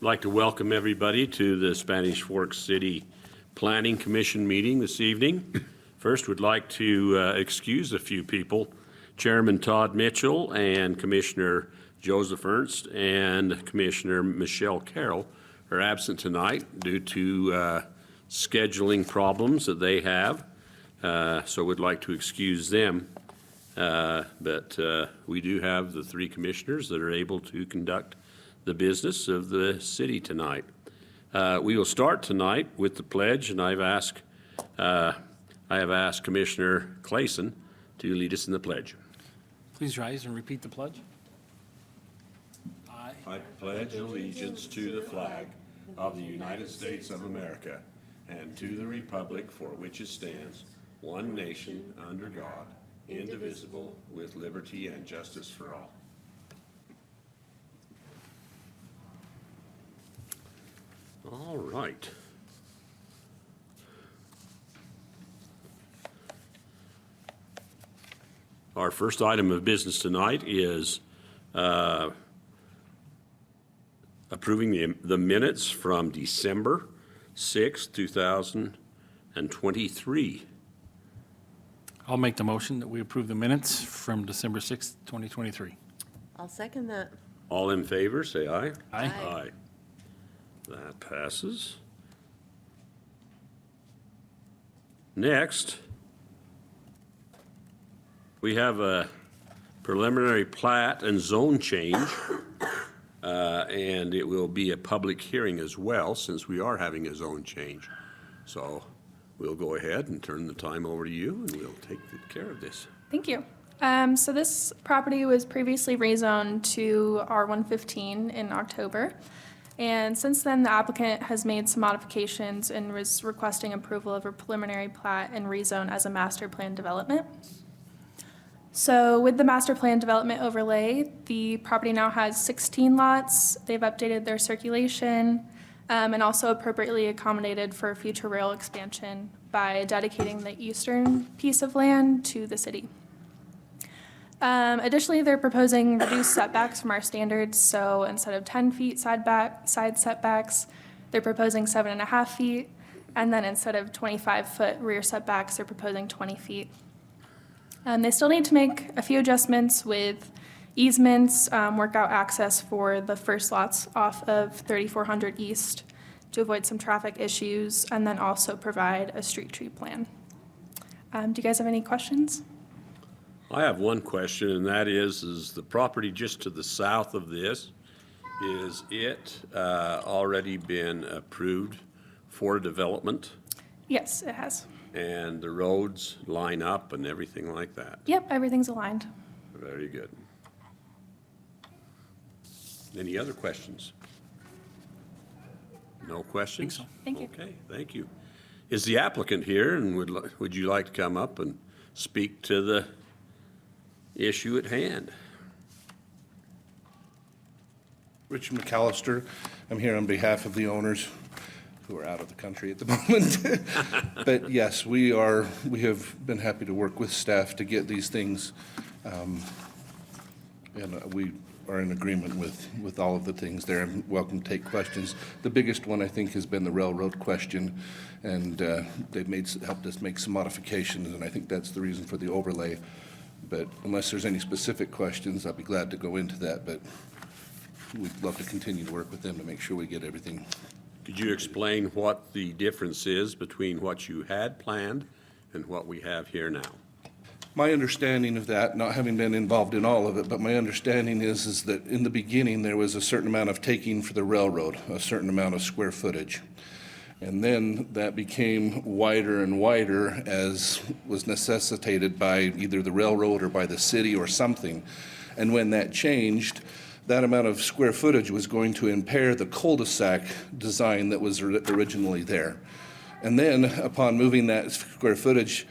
like to welcome everybody to the Spanish Fork City Planning Commission meeting this evening. First, we'd like to excuse a few people. Chairman Todd Mitchell and Commissioner Joseph Ernst and Commissioner Michelle Carroll are absent tonight due to scheduling problems that they have. So we'd like to excuse them. But we do have the three commissioners that are able to conduct the business of the city tonight. We will start tonight with the pledge, and I have asked Commissioner Clayson to lead us in the pledge. Please rise and repeat the pledge. I pledge allegiance to the flag of the United States of America and to the republic for which it stands, one nation, under God, indivisible, with liberty and justice for all. All right. Our first item of business tonight is approving the minutes from December 6, 2023. I'll make the motion that we approve the minutes from December 6th, 2023. I'll second that. All in favor, say aye. Aye. Aye. That passes. Next, we have a preliminary plat and zone change, and it will be a public hearing as well, since we are having a zone change. So we'll go ahead and turn the time over to you, and we'll take good care of this. Thank you. So this property was previously rezoned to R115 in October. And since then, the applicant has made some modifications and was requesting approval of a preliminary plat and rezone as a master plan development. So with the master plan development overlay, the property now has 16 lots. They've updated their circulation and also appropriately accommodated for future rail expansion by dedicating the eastern piece of land to the city. Additionally, they're proposing reduced setbacks from our standards. So instead of 10 feet side setbacks, they're proposing 7.5 feet. And then instead of 25-foot rear setbacks, they're proposing 20 feet. They still need to make a few adjustments with easements, work out access for the first lots off of 3400 East to avoid some traffic issues, and then also provide a street tree plan. Do you guys have any questions? I have one question, and that is the property just to the south of this, is it already been approved for development? Yes, it has. And the roads line up and everything like that? Yep, everything's aligned. Very good. Any other questions? No questions? Think so. Thank you. Okay, thank you. Is the applicant here, and would you like to come up and speak to the issue at hand? Richard McAllister. I'm here on behalf of the owners who are out of the country at the moment. But yes, we have been happy to work with staff to get these things, and we are in agreement with all of the things there. I'm welcome to take questions. The biggest one, I think, has been the railroad question, and they've helped us make some modifications, and I think that's the reason for the overlay. But unless there's any specific questions, I'll be glad to go into that, but we'd love to continue to work with them to make sure we get everything. Could you explain what the difference is between what you had planned and what we have here now? My understanding of that, not having been involved in all of it, but my understanding is that in the beginning, there was a certain amount of taking for the railroad, a certain amount of square footage. And then that became wider and wider as was necessitated by either the railroad or by the city or something. And when that changed, that amount of square footage was going to impair the cul-de-sac design that was originally there. And then upon moving that square footage,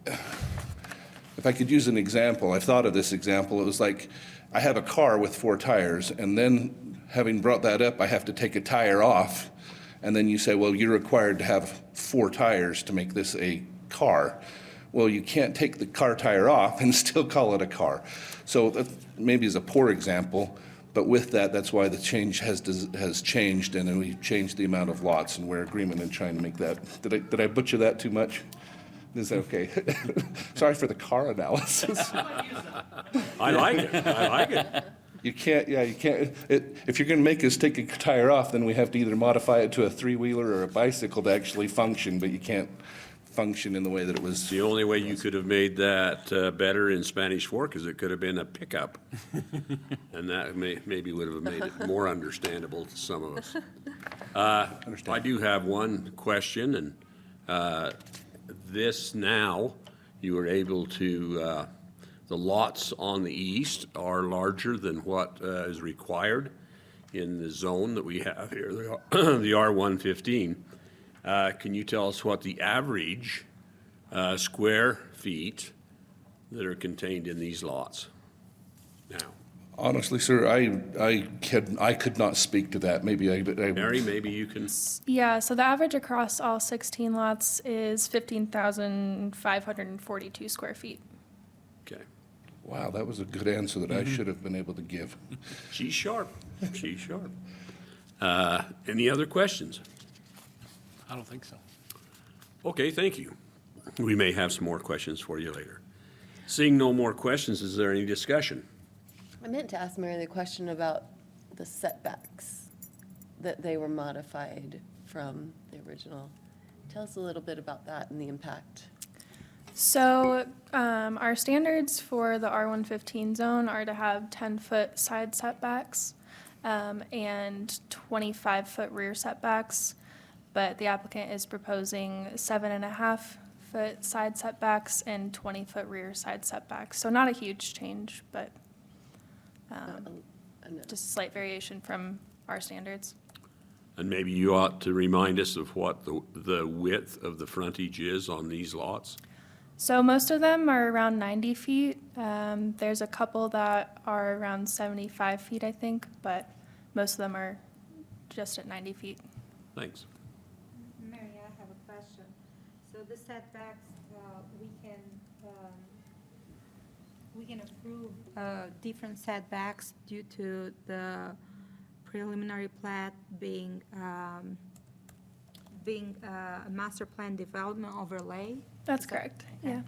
if I could use an example, I've thought of this example. It was like I have a car with 4 tires, and then having brought that up, I have to take a tire off. And then you say, well, you're required to have 4 tires to make this a car. Well, you can't take the car tire off and still call it a car. So that maybe is a poor example, But with that, that's why the change has changed, and then we've changed the amount of lots, and we're agreement in trying to make that. Did I butcher that too much? Is that okay? Sorry for the car analysis. I like it, I like it. You can't, if you're gonna make us take a tire off, then we have to either modify it to a three-wheeler or a bicycle to actually function, but you can't function in the way that it was. The only way you could have made that better in Spanish Fork is it could have been a pickup. And that maybe would have made it more understandable to some of us. I do have one question, and this now, you are able to, the lots on the east are larger than what is required in the zone that we have here, the R115. Can you tell us what the average square feet that are contained in these lots now? Honestly, sir, I could not speak to that. Maybe I Mary, maybe you can, Yeah, so the average across all 16 lots is 15,542 square feet. okay. wow, that was a good answer that I should have been able to give. She's sharp, she's sharp. Any other questions? I don't think so. Okay, thank you. We may have some more questions for you later. Seeing no more questions, is there any discussion? I meant to ask Mary the question about the setbacks, that they were modified from the original. Tell us a little bit about that and the impact. So our standards for the R115 zone are to have 10-foot side setbacks and 25-foot rear setbacks, but the applicant is proposing 7.5-foot side setbacks and 20-foot rear side setbacks. So not a huge change, but just a slight variation from our standards. And maybe you ought to remind us of what the width of the frontage is on these lots? So most of them are around 90 feet. There's a couple that are around 75 feet, I think, but most of them are just at 90 feet. Thanks. Mary, I have a question. So the setbacks, we can approve different setbacks due to the preliminary plat being a master plan development overlay? That's correct, yeah.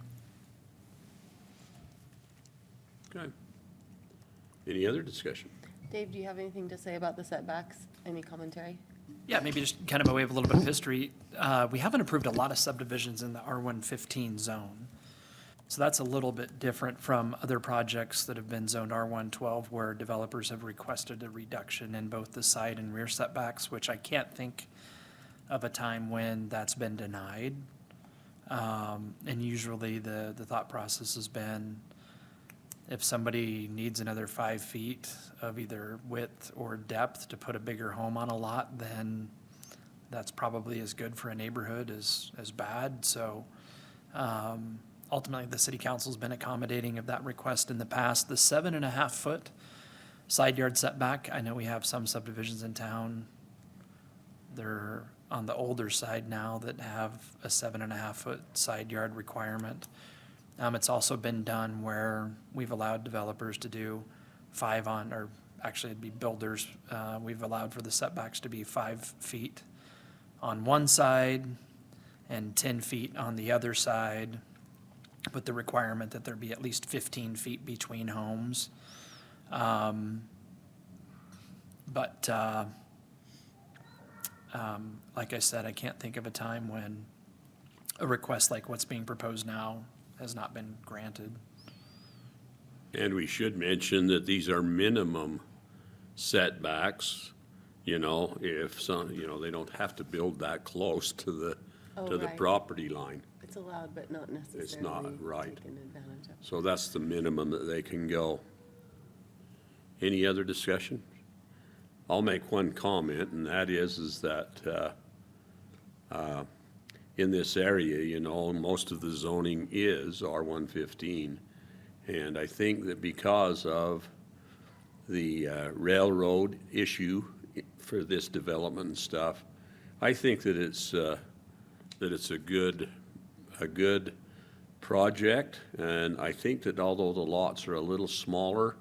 Okay. Any other discussion? Dave, do you have anything to say about the setbacks? Any commentary? Yeah, maybe just kind of by way of a little bit of history. We haven't approved a lot of subdivisions in the R115 zone. So that's a little bit different from other projects that have been zoned R112 where developers have requested a reduction in both the side and rear setbacks, which I can't think of a time when that's been denied. And usually the thought process has been if somebody needs another 5 feet of either width or depth to put a bigger home on a lot, then that's probably as good for a neighborhood as bad. So ultimately, the city council's been accommodating of that request in the past. The 7.5-foot side yard setback, I know we have some subdivisions in town, they're on the older side now that have a 7.5-foot side yard requirement. It's also been done where we've allowed developers to do 5 on, or actually it'd be builders, we've allowed for the setbacks to be 5 feet on one side and 10 feet on the other side, with the requirement that there be at least 15 feet between homes. Like I said, I can't think of a time when a request like what's being proposed now has not been granted. And we should mention that these are minimum setbacks, if some, they don't have to build that close to the Right. property line. It's allowed, but not necessarily It's not, right. taken advantage of. So that's the minimum that they can go. Any other discussion? I'll make one comment, and that is that in this area, most of the zoning is R115. And I think that because of the railroad issue for this development and stuff, I think that it's a good project, and I think that although the lots are a little smaller,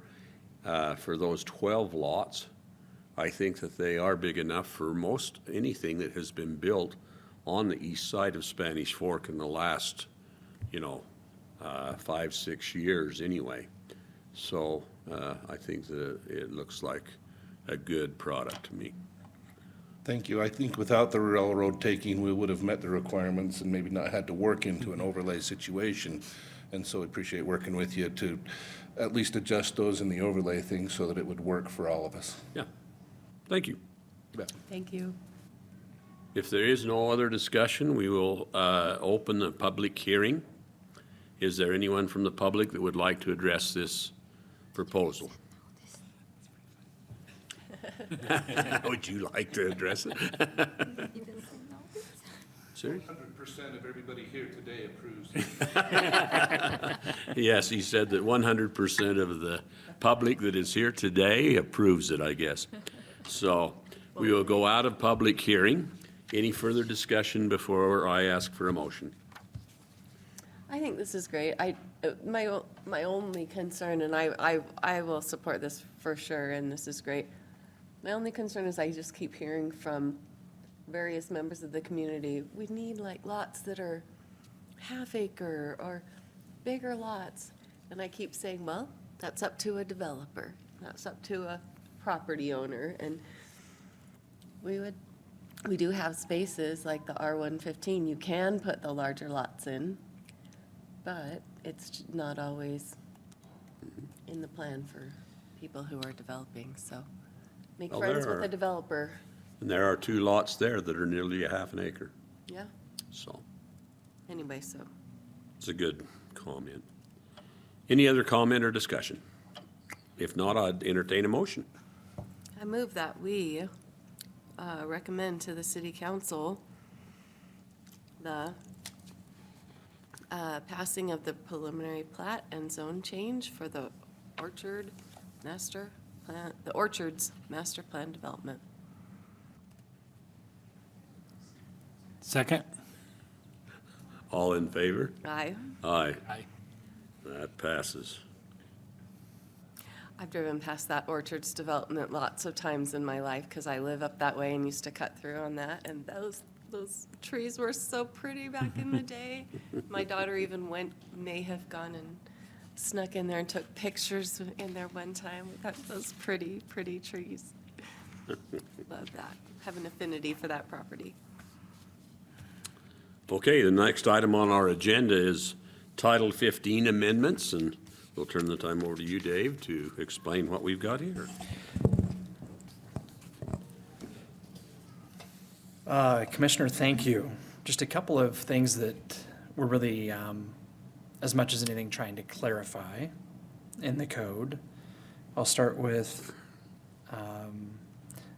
for those 12 lots, I think that they are big enough for most anything that has been built on the east side of Spanish Fork in the last, 5, 6 years anyway. So I think that it looks like a good product to me. Thank you. I think without the railroad taking, we would have met the requirements and maybe not had to work into an overlay situation. And so I appreciate working with you to at least adjust those in the overlay thing so that it would work for all of us. Yeah, thank you. Thank you. If there is no other discussion, we will open the public hearing. Is there anyone from the public that would like to address this proposal? Would you like to address it? Serious? 100% of everybody here today approves. Yes, he said that 100% of the public that is here today approves it, I guess. So we will go out of public hearing. Any further discussion before I ask for a motion? I think this is great. My only concern, and I will support this for sure, and this is great. My only concern is I just keep hearing from various members of the community, we need like lots that are half acre or bigger lots. And I keep saying, well, that's up to a developer. That's up to a property owner. And we do have spaces like the R115. You can put the larger lots in, but it's not always in the plan for people who are developing, so make Well, friends there with are- a developer. And there are 2 lots there that are nearly a half an acre, Yeah, so anyway, so. it's a good comment. Any other comment or discussion? If not, I'd entertain a motion. I move that we recommend to the city council the passing of the preliminary plat and zone change for the Orchards master plan development. Second? All in favor? Aye. Aye. Aye. That passes. I've driven past that Orchards development lots of times in my life because I live up that way and used to cut through on that. And those trees were so pretty back in the day. My daughter even may have gone and snuck in there and took pictures in there one time. We got those pretty, pretty trees. Love that. Have an affinity for that property. Okay, the next item on our agenda is Title 15 amendments, and we'll turn the time over to you, Dave, to explain what we've got here. Commissioner, thank you. Just a couple of things that we're really, as much as anything, trying to clarify in the code. I'll start with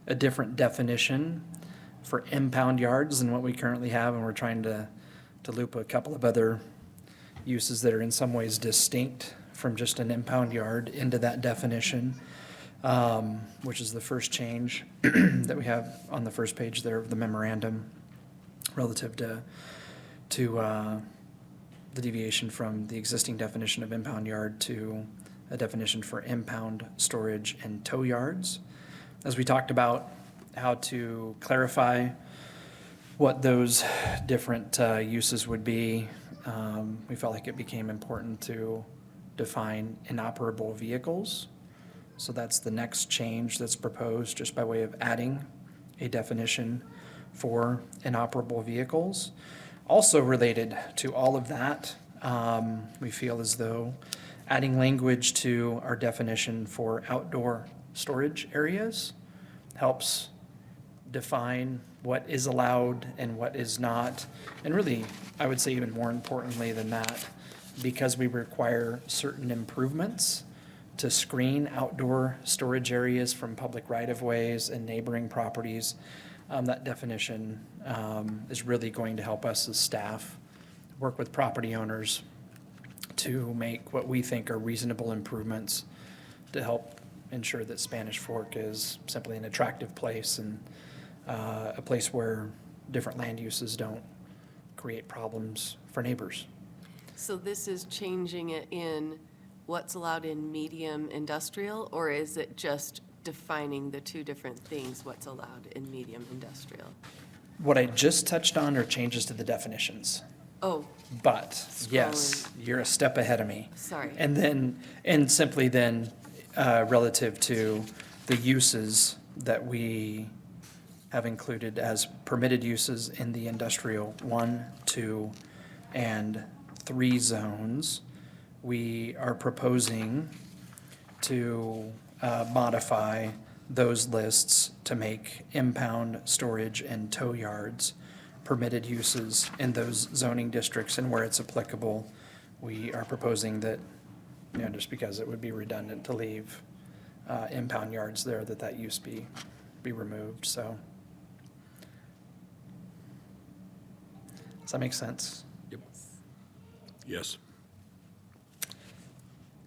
a different definition for impound yards than what we currently have, and we're trying to loop a couple of other uses that are in some ways distinct from just an impound yard into that definition, which is the first change that we have on the first page there of the memorandum relative to the deviation from the existing definition of impound yard to a definition for impound storage and tow yards. As we talked about how to clarify what those different uses would be, we felt like it became important to define inoperable vehicles. So that's the next change that's proposed, just by way of adding a definition for inoperable vehicles. Also related to all of that, we feel as though adding language to our definition for outdoor storage areas helps define what is allowed and what is not. And really, I would say even more importantly than that, because we require certain improvements to screen outdoor storage areas from public right-of-ways and neighboring properties, that definition is really going to help us as staff work with property owners to make what we think are reasonable improvements to help ensure that Spanish Fork is simply an attractive place and a place where different land uses don't create problems for neighbors. So this is changing it in what's allowed in medium industrial, or is it just defining the two different things, what's allowed in medium industrial? What I just touched on are changes to the definitions. Oh, But, yes, you're a step ahead of me. sorry. And then, and simply then, relative to the uses that we have included as permitted uses in the industrial 1, 2, and 3 zones, we are proposing to modify those lists to make impound, storage, and tow yards permitted uses in those zoning districts, and where it's applicable, we are proposing that, just because it would be redundant to leave impound yards there, that use be removed, so. Does that make sense? Yes.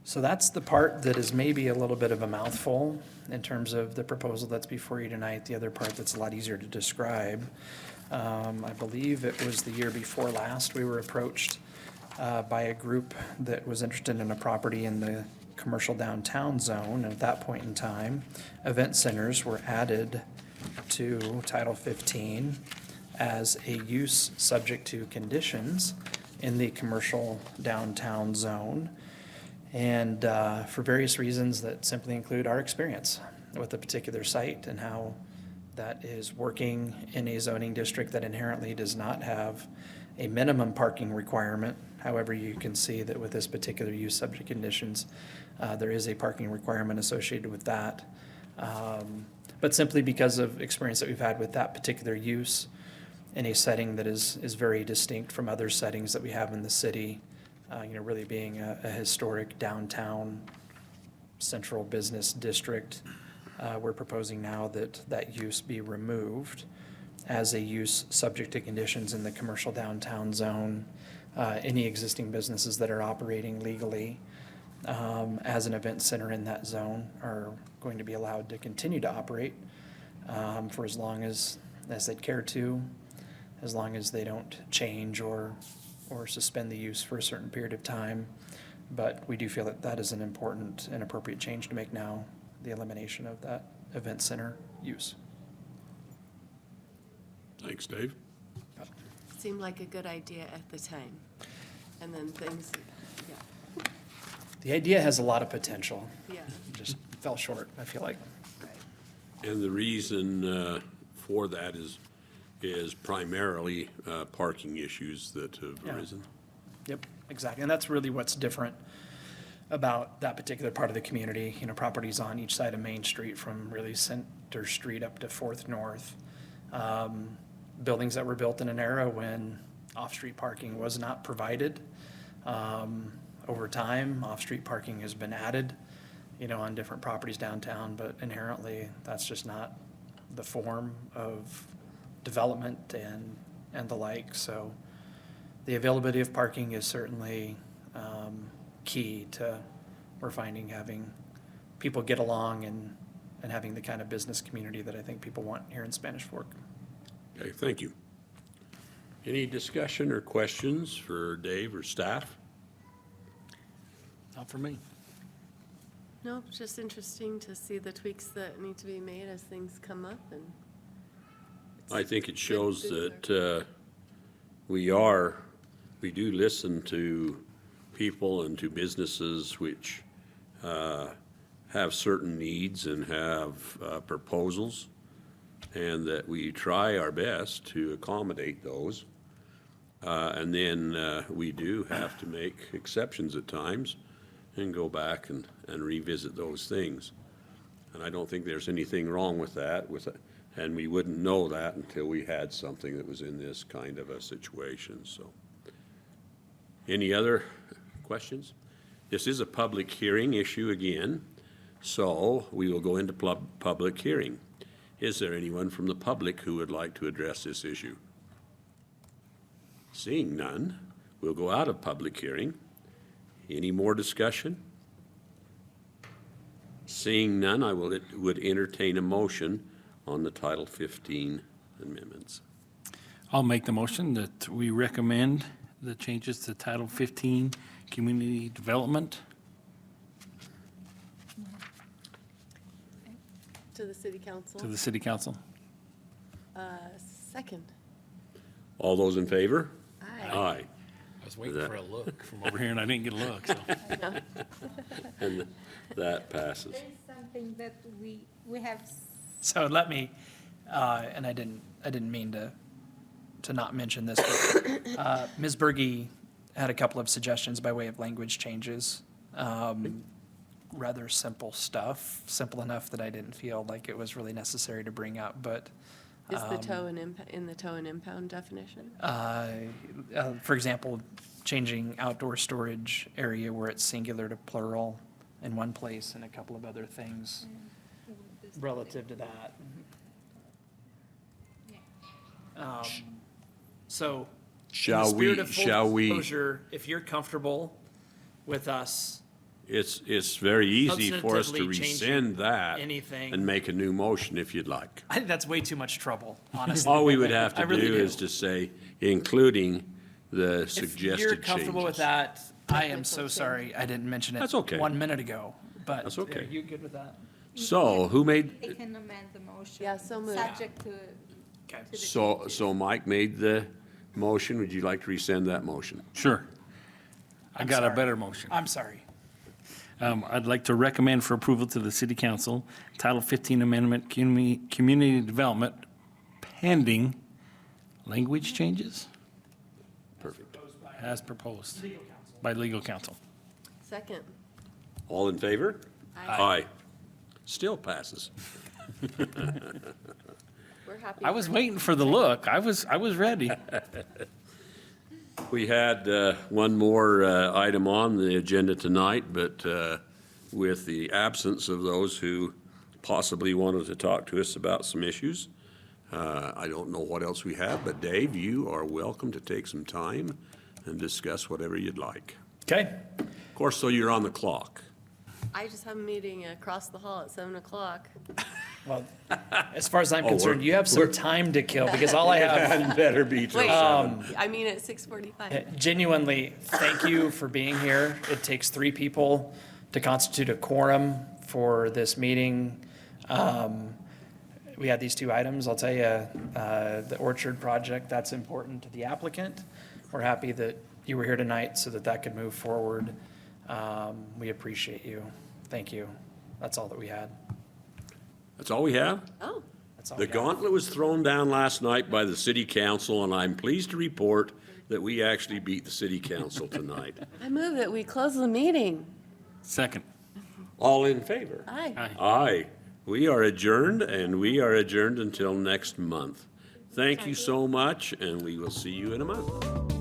So that's the part that is maybe a little bit of a mouthful in terms of the proposal that's before you tonight. The other part that's a lot easier to describe. I believe it was the year before last, we were approached by a group that was interested in a property in the commercial downtown zone. And at that point in time, event centers were added to Title 15 as a use subject to conditions in the commercial downtown zone. And for various reasons that simply include our experience with a particular site and how that is working in a zoning district that inherently does not have a minimum parking requirement. However, you can see that with this particular use subject conditions, there is a parking requirement associated with that. But simply because of experience that we've had with that particular use in a setting that is very distinct from other settings that we have in the city, really being a historic downtown central business district, we're proposing now that use be removed as a use subject to conditions in the commercial downtown zone. Any existing businesses that are operating legally as an event center in that zone are going to be allowed to continue to operate for as long as they'd care to, as long as they don't change or suspend the use for a certain period of time. But we do feel that that is an important and appropriate change to make now, the elimination of that event center use. Thanks, Dave. Seemed like a good idea at the time. And then things, yeah, The idea has a lot of potential, yeah, just fell short, I feel like. right. And the reason for that is primarily parking issues that have Yeah. arisen. Yep, exactly. And that's really what's different about that particular part of the community. Properties on each side of Main Street from really Center Street up to Fourth North. Buildings that were built in an era when off-street parking was not provided. Over time, off-street parking has been added, on different properties downtown, but inherently, that's just not the form of development and the like. So the availability of parking is certainly key to, we're finding, having people get along and having the kind of business community that I think people want here in Spanish Fork. Okay, thank you. Any discussion or questions for Dave or staff? Not for me. No, it's just interesting to see the tweaks that need to be made as things come up, and I think it shows Good that we do listen to people and to businesses which have certain needs and have proposals, and that we try our best to accommodate those. And then we do have to make exceptions at times and go back and revisit those things. And I don't think there's anything wrong with that, and we wouldn't know that until we had something that was in this kind of a situation, so. Any other questions? This is a public hearing issue again, so we will go into public hearing. Is there anyone from the public who would like to address this issue? Seeing none, we'll go out of public hearing. Any more discussion? Seeing none, I would entertain a motion on the Title 15 amendments. I'll make the motion that we recommend the changes to Title 15 Community Development to the city council. to the city council. Second. All those in favor? Aye. Aye. I was waiting for a look from over here and I didn't get a look, so. And that passes. There's something that we have, So let me, and I didn't mean to not mention this, but Ms. Berge had a couple of suggestions by way of language changes. Rather simple stuff, simple enough that I didn't feel like it was really necessary to bring up, but Is the tow and in the tow and impound definition? for example, changing outdoor storage area where it's singular to plural in one place and a couple of other things relative to that. So, in the Shall spirit of full shall we, disclosure, if you're comfortable with us, it's very easy for us to Substantively changing rescind that anything. and make a new motion if you'd like. I think that's way too much trouble, honestly. All we would have I to really do is to say, including the If suggested you're changes. comfortable with that, I am so Technical sorry I didn't mention it That's okay. 1 minute ago, but That's okay. are you good with that? So who made, they can amend the motion. Yeah, so moved. Subject to, Okay. to the. so Mike made the motion. Would you like to rescind that motion? Sure. I got a sorry. better motion. I'm sorry. I'd like to recommend for approval to the city council, Title 15 Amendment, Community Development, pending language changes Perfect. as proposed by legal counsel. Second. All in favor? Aye. Still passes. We're happy. I was for- waiting for the look. I was ready. We had one more item on the agenda tonight, but with the absence of those who possibly wanted to talk to us about some issues, I don't know what else we have, but Dave, you are welcome to take some time and discuss whatever you'd like. Okay. Of course, so you're on the clock. I just have a meeting across the hall at 7 o'clock. Well, as far as I'm Oh, concerned, you have some time to kill because all I have, Better be till Wait, 7. I mean at 6:45. genuinely, thank you for being here. It takes 3 people to constitute a quorum for this meeting. We had these 2 items. I'll tell you, the orchard project, that's important to the applicant. We're happy that you were here tonight so that that could move forward. We appreciate you. Thank you. That's all that we had. That's all we have? Oh, That's all The we got. gauntlet was thrown down last night by the city council, and I'm pleased to report that we actually beat the city council tonight. I move that we close the meeting. Second. All in favor? Aye. Aye. Aye. We are adjourned, and we are adjourned until next month. Thank you so much, and we will see you in a month.